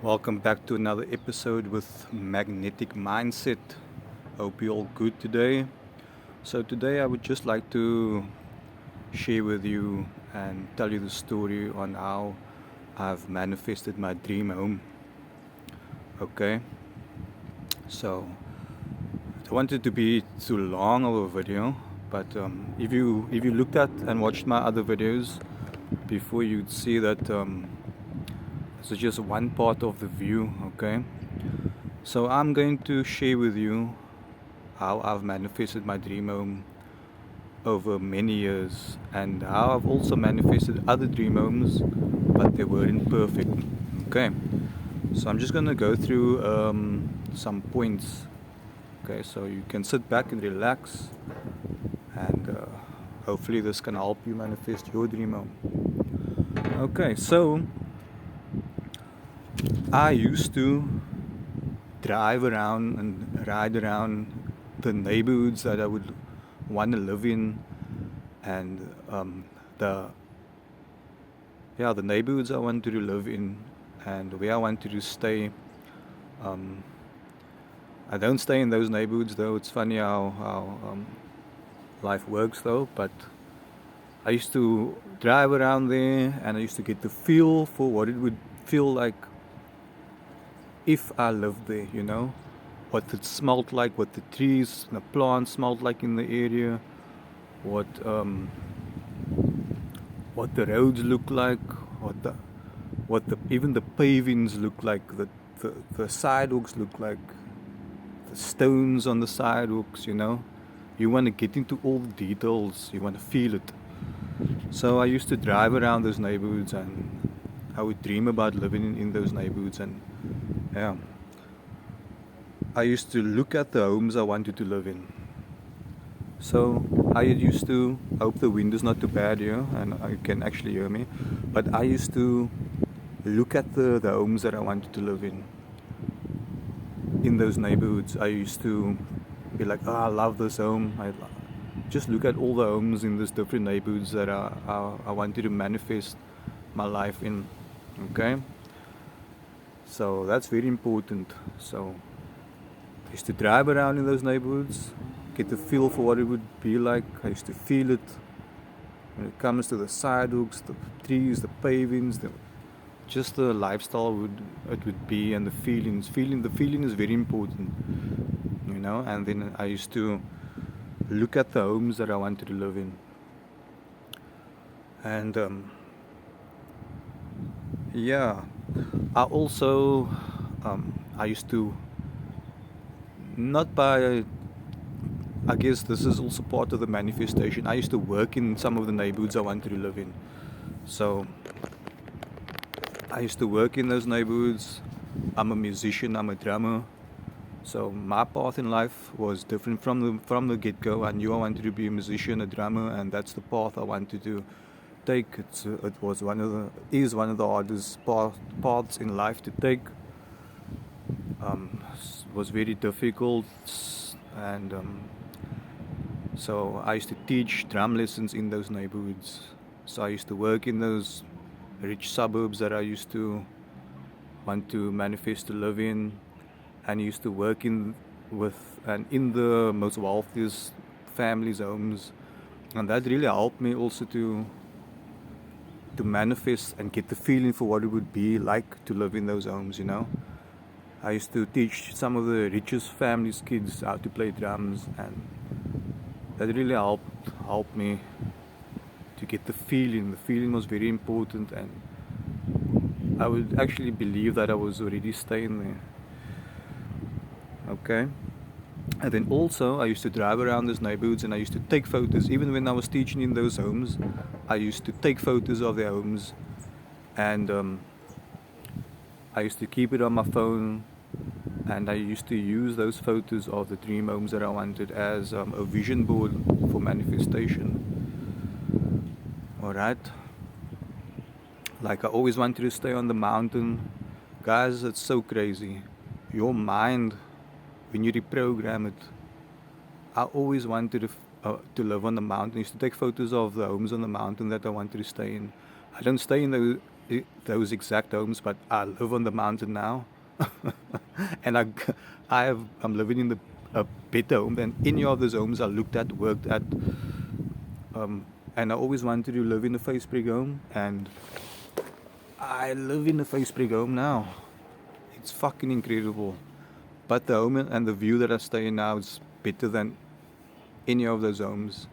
Welcome back to another episode with Magnetic Mindset. Hope you're all good today. So, today I would just like to share with you and tell you the story on how I've manifested my dream home. Okay, so I don't want it to be too long of a video, but if you looked at and watched my other videos before, you'd see that this is just one part of the view. Okay, so I'm going to share with you how I've manifested my dream home over many years and how I've also manifested other dream homes, but they weren't perfect. Okay, so I'm just going to go through some points. Okay, so you can sit back and relax, and hopefully, this can help you manifest your dream home. Okay, so I used to drive around and ride around the neighborhoods that I would want to live in, and the the neighborhoods I wanted to live in, and where I wanted to stay. Um, I don't stay in those neighborhoods though. It's funny how life works though. But I used to drive around there, and I used to get the feel for what it would feel like if I lived there. What it smelled like, what the trees and the plants smelled like in the area, what what the roads look like, what the even the pavings look like, the sidewalks look like, the stones on the sidewalks. You want to get into all the details, you want to feel it. So I used to drive around those neighborhoods, and I would dream about living in those neighborhoods. And yeah, I used to look at the homes I wanted to live in. So I used to, I hope the wind is not too bad here and you can actually hear me, but I used to look at the homes that I wanted to live in those neighborhoods. I used to be like, oh, I love this home. Just look at all the homes in these different neighborhoods that I wanted to manifest my life in. Okay, so that's very important. So I used to drive around in those neighborhoods, get the feel for what it would be like. I used to feel it when it comes to the sidewalks, the trees, the pavings, just the lifestyle it would be, and the feelings. The feeling is very important. And then I used to look at the homes that I wanted to live in, and yeah, I also I used to not by I guess this is also part of the manifestation. I used to work in some of the neighborhoods I wanted to live in. So I used to work in those neighborhoods. I'm a musician, I'm a drummer. So my path in life was different from the get-go. I knew I wanted to be a musician, a drummer, and that's the path I wanted to take. It was one of the hardest paths in life to take. Was very difficult, and so I used to teach drum lessons in those neighborhoods. So I used to work in those rich suburbs that I used to want to manifest to live in, and used to work in the most wealthiest families' homes, and that really helped me also to manifest and get the feeling for what it would be like to live in those homes. I used to teach some of the richest families' kids how to play drums, and that really helped me to get the feeling. The feeling was very important, and I would actually believe that I was already staying there. Okay. And then also, I used to drive around those neighborhoods, and I used to take photos. Even when I was teaching in those homes, I used to take photos of their homes, and I used to keep it on my phone, and I used to use those photos of the dream homes that I wanted as a vision board for manifestation. Alright? Like, I always wanted to stay on the mountain. Guys, it's so crazy. Your mind, when you reprogram it, I always wanted to live on the mountain. I used to take photos of the homes on the mountain that I wanted to stay in. I don't stay those exact homes, but I live on the mountain now, and I'm living in a better home than any of those homes I looked at, worked at, and I always wanted to live in a Facebook home, and I live in a Facebook home now. It's fucking incredible. But the home and the view that I stay in now is better than any of those homes.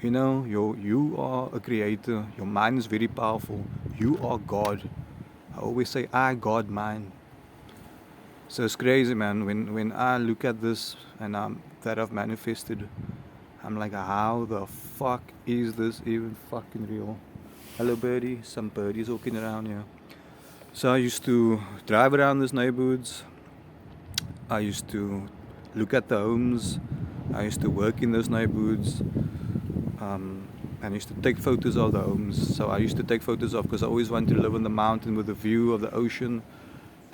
You know, you are a creator. Your mind is very powerful. You are God. I always say, I God mine. So it's crazy, man. When I look at this and that I've manifested, I'm like, how the fuck is this even fucking real? Hello, birdie. Some birdies walking around here. So I used to drive around these neighborhoods. I used to look at the homes. I used to work in those neighborhoods. And I used to take photos of the homes. So I used to take photos of, because I always wanted to live on the mountain with a view of the ocean.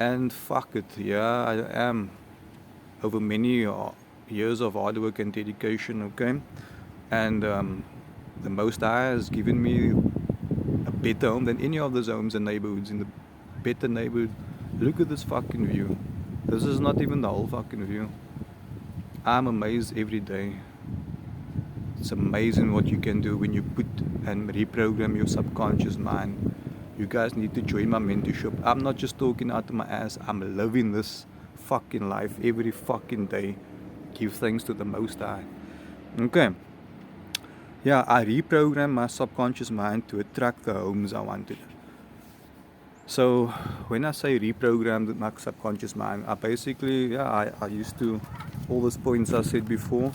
And fuck it, yeah, I am. Over many years of hard work and dedication, okay? And the Most High has given me a better home than any of those homes and neighborhoods in the better neighborhood. Look at this fucking view. This is not even the whole fucking view. I'm amazed every day. It's amazing what you can do when you put and reprogram your subconscious mind. You guys need to join my mentorship. I'm not just talking out of my ass. I'm living this fucking life every fucking day. Give thanks to the Most High. Okay. Yeah, I reprogrammed my subconscious mind to attract the homes I wanted. So when I say reprogrammed my subconscious mind, I basically, I used to, all those points I said before,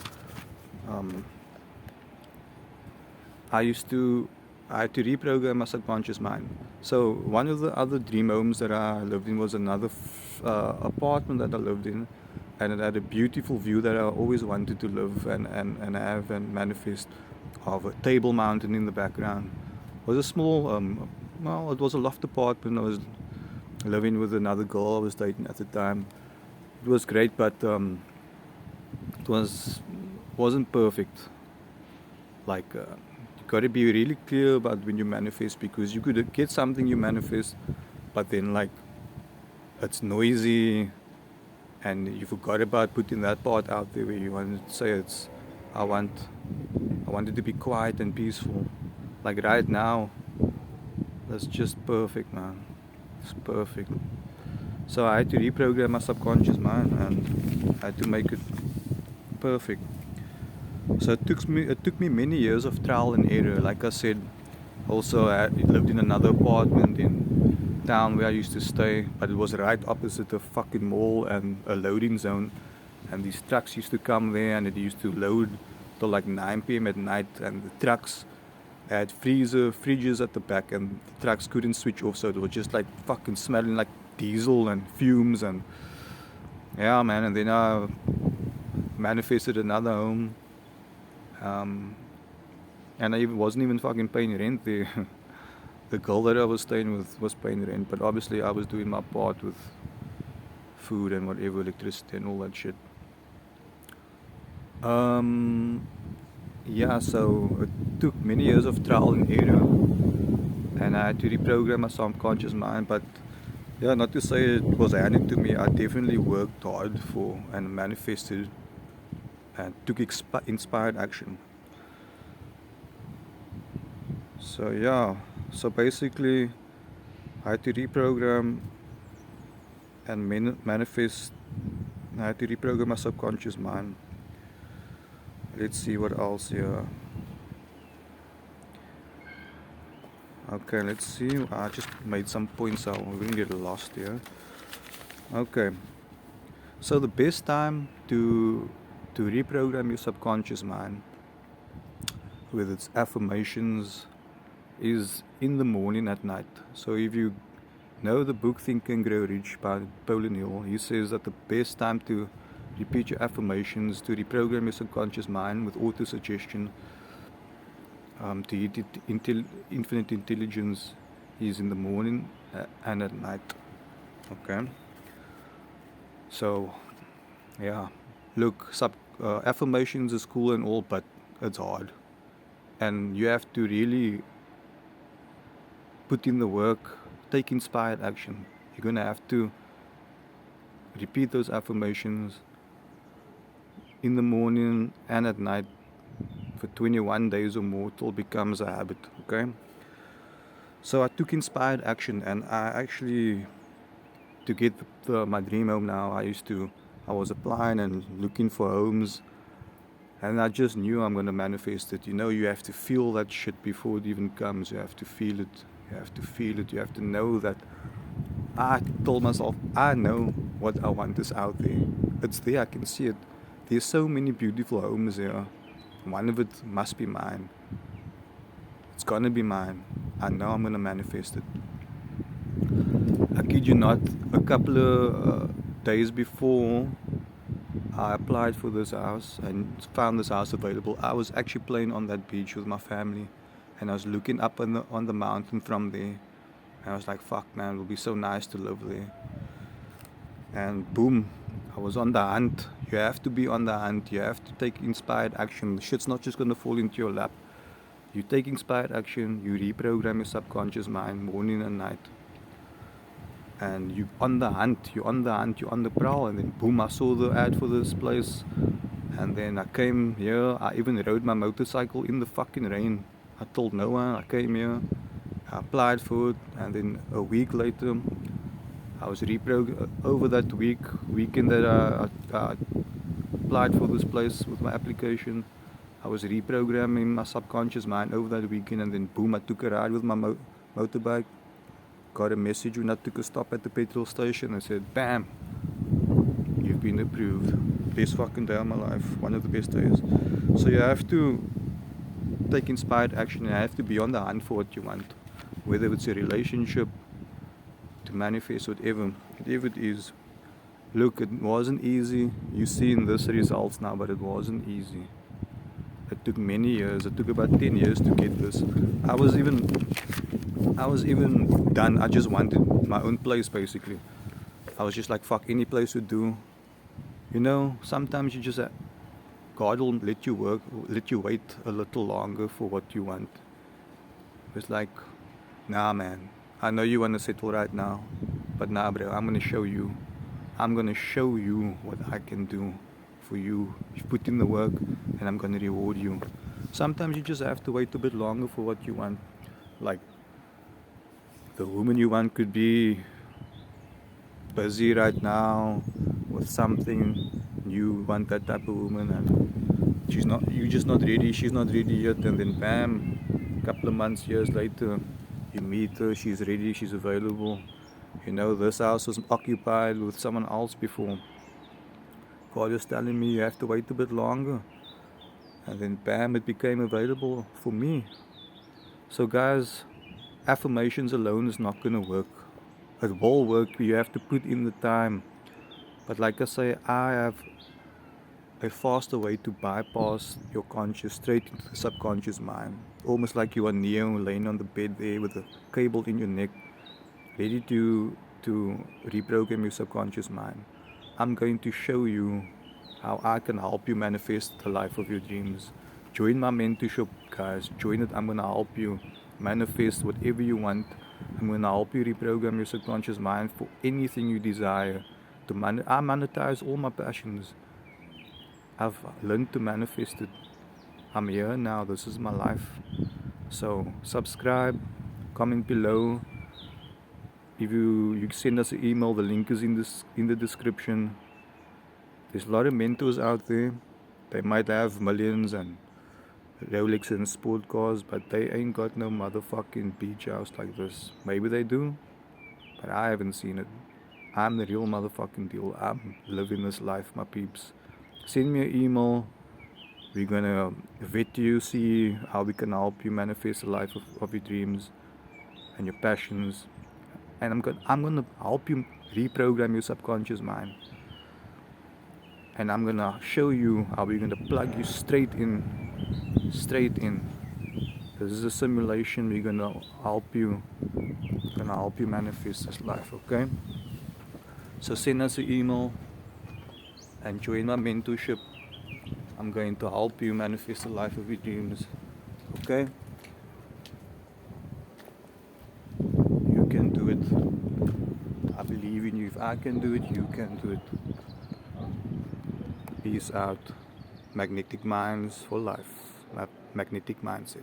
I had to reprogram my subconscious mind. So one of the other dream homes that I lived in was another apartment that I lived in, and it had a beautiful view that I always wanted to live and have and manifest, of a Table Mountain in the background. It was a small, it was a loft apartment. I was living with another girl I was dating at the time. It was great, but it wasn't perfect. Like, you got to be really clear about when you manifest, because you could get something you manifest, but then like it's noisy, and you forgot about putting that part out there where you wanted to say I wanted to be quiet and peaceful. Like right now, that's just perfect, man. It's perfect. So I had to reprogram my subconscious mind, and I had to make it perfect. So it took me many years of trial and error. Like I said, also I lived in another apartment in town where I used to stay, but it was right opposite a fucking mall and a loading zone, and these trucks used to come there, and it used to load till like 9 p.m. at night, and the trucks had fridges at the back, and the trucks couldn't switch off, so it was just like fucking smelling like diesel and fumes, and yeah, man. And then I manifested another home, and I wasn't even fucking paying rent there. The girl that I was staying with was paying rent, but obviously I was doing my part with food and whatever, electricity and all that shit. Yeah, so it took many years of trial and error, and I had to reprogram my subconscious mind. But yeah, not to say it was handed to me. I definitely worked hard for and manifested and took inspired action. So yeah, so basically I had to reprogram and manifest. I had to reprogram my subconscious mind. Let's see what else here. Okay, let's see. I just made some points, so we're gonna get lost here. Okay, so the best time to reprogram your subconscious mind with its affirmations is in the morning, at night. So if you know the book Think and Grow Rich by Napoleon Hill, he says that the best time to repeat your affirmations, to reprogram your subconscious mind with auto-suggestion, to hit infinite intelligence, is in the morning and at night. Okay. So, yeah. Look, affirmations is cool and all, but it's hard. And you have to really put in the work take inspired action. You're going to have to repeat those affirmations in the morning and at night for 21 days or more till it becomes a habit, okay? So I took inspired action, and I actually, to get my dream home now, I was applying and looking for homes, and I just knew I'm going to manifest it. You have to feel that shit before it even comes. You have to feel it. You have to feel it. You have to know that. I told myself, I know what I want is out there. It's there, I can see it. There's so many beautiful homes here. One of it must be mine. It's gonna be mine. I know I'm gonna manifest it. I kid you not, a couple of days before I applied for this house and found this house available, I was actually playing on that beach with my family, and I was looking up on the mountain from there. And I was like, fuck man, it will be so nice to live there. And boom, I was on the hunt. You have to be on the hunt. You have to take inspired action. The shit's not just going to fall into your lap. You take inspired action, you reprogram your subconscious mind morning and night. And you're on the hunt, you're on the prowl. And then boom, I saw the ad for this place. And then I came here. I even rode my motorcycle in the fucking rain. I told no one. I came here. I applied for it, and then a week later, I was over that weekend that I applied for this place with my application. I was reprogramming my subconscious mind over that weekend, and then boom, I took a ride with my motorbike. Got a message when I took a stop at the petrol station and said, bam, you've been approved. Best fucking day of my life, one of the best days. So you have to take inspired action, and you have to be on the hunt for what you want. Whether it's a relationship, to manifest whatever it is. Look, it wasn't easy. You've seen this results now, but it wasn't easy. It took many years. It took about 10 years to get this. I was even done. I just wanted my own place, basically. I was just like, fuck, any place would do. Sometimes you just God will let you wait a little longer for what you want. It's like, nah man, I know you want to settle right now, but nah bro, I'm gonna show you what I can do for you. You put in the work and I'm gonna reward you. Sometimes you just have to wait a bit longer for what you want. Like, the woman you want could be busy right now with something. You want that type of woman, and you're just not ready, she's not ready yet, and then bam, a couple of months, years later, you meet her, she's ready, she's available. This house was occupied with someone else before. God is telling me you have to wait a bit longer, and then bam, it became available for me. So guys, affirmations alone is not gonna work. It will work, but you have to put in the time. But like I say, I have a faster way to bypass your conscious straight into the subconscious mind. Almost like you are Neo laying on the bed there with a cable in your neck, ready to reprogram your subconscious mind. I'm going to show you how I can help you manifest the life of your dreams. Join my mentorship, guys. Join it. I'm going to help you manifest whatever you want. I'm going to help you reprogram your subconscious mind for anything you desire. I monetize all my passions. I've learned to manifest it. I'm here now. This is my life. So subscribe, comment below. If you send us an email, the link is in the description. There's a lot of mentors out there. They might have millions and Rolex and sport cars, but they ain't got no motherfucking beach house like this. Maybe they do, but I haven't seen it. I'm the real motherfucking deal. I'm living this life, my peeps. Send me an email. We're gonna vet you, see how we can help you manifest the life of your dreams and your passions. And I'm gonna help you reprogram your subconscious mind. And I'm gonna show you how we're gonna plug you straight in. This is a simulation. We're gonna help you manifest this life, okay? So send us an email and join my mentorship. I'm going to help you manifest the life of your dreams, okay? You can do it. I can do it, you can do it. Peace out. Magnetic minds for life. Magnetic mindset.